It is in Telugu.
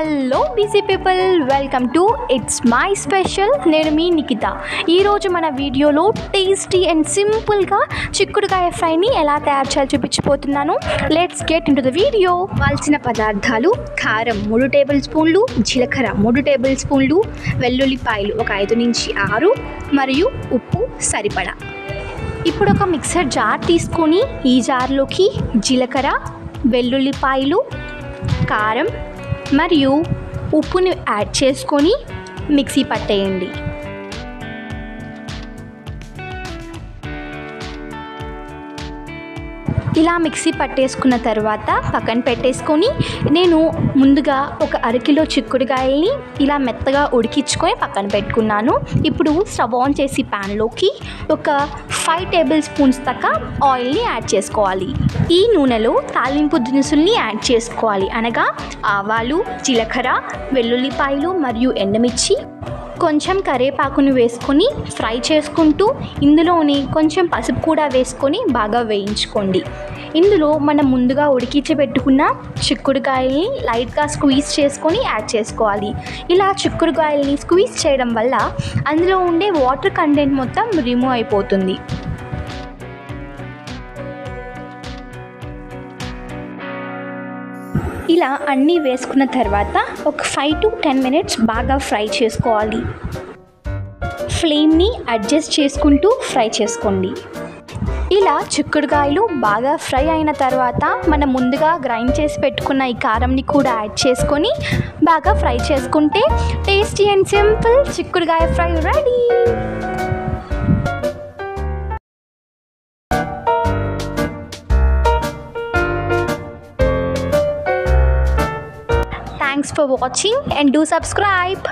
Hello busy people, welcome to it's my special. నేను మీ నిఖిత. ఈరోజు మన వీడియోలో టేస్టీ అండ్ సింపుల్గా చిక్కుడుకాయ ఫ్రైని ఎలా తయారు చేయాలో చూపించబోతున్నాను. Let's get into the video. కావాల్సిన పదార్థాలు: కారం 3 టేబుల్ స్పూన్లు, జీలకర్ర 3 టేబుల్ స్పూన్లు, వెల్లుల్లిపాయలు ఒక 5 నుంచి 6 మరియు ఉప్పు సరిపడా. ఇప్పుడు ఒక మిక్సర్ జార్ తీసుకొని ఈ జార్లోకి జీలకర్ర, వెల్లుల్లిపాయలు, కారం మరియు ఉప్పుని యాడ్ చేసుకొని మిక్సీ పట్టేయండి. ఇలా మిక్సీ పట్టేసుకున్న తర్వాత పక్కన పెట్టేసుకొని, నేను ముందుగా ఒక అరకిలో చిక్కుడుకాయల్ని ఇలా మెత్తగా ఉడికించుకొని పక్కన పెట్టుకున్నాను. ఇప్పుడు స్టవ్ ఆన్ చేసి ప్యాన్లోకి ఒక 5 టేబుల్ స్పూన్స్ దాకా ఆయిల్ని యాడ్ చేసుకోవాలి. ఈ నూనెలో తాలింపు దినుసుల్ని యాడ్ చేసుకోవాలి. అనగా ఆవాలు, జీలకర్ర, వెల్లుల్లిపాయలు మరియు ఎండుమిర్చి, కొంచెం కరివేపాకును వేసుకొని ఫ్రై చేసుకుంటూ ఇందులోని కొంచెం పసుపు కూడా వేసుకొని బాగా వేయించుకోండి. ఇందులో మనం ముందుగా ఉడికించి పెట్టుకున్న చిక్కుడుకాయల్ని లైట్గా స్క్వీజ్ చేసుకొని యాడ్ చేసుకోవాలి. ఇలా చిక్కుడుకాయల్ని స్క్వీజ్ చేయడం వల్ల అందులో ఉండే వాటర్ కంటెంట్ మొత్తం రిమూవ్ అయిపోతుంది. ఇలా అన్నీ వేసుకున్న తర్వాత ఒక 5 to 10 మినిట్స్ బాగా ఫ్రై చేసుకోవాలి. ఫ్లేమ్ని అడ్జస్ట్ చేసుకుంటూ ఫ్రై చేసుకోండి. ఇలా చిక్కుడుకాయలు బాగా ఫ్రై అయిన తర్వాత మనం ముందుగా గ్రైండ్ చేసి పెట్టుకున్న ఈ కారంని కూడా యాడ్ చేసుకొని బాగా ఫ్రై చేసుకుంటే టేస్టీ అండ్ సింపుల్ చిక్కుడుకాయ fry ready. Thanks for watching and do subscribe.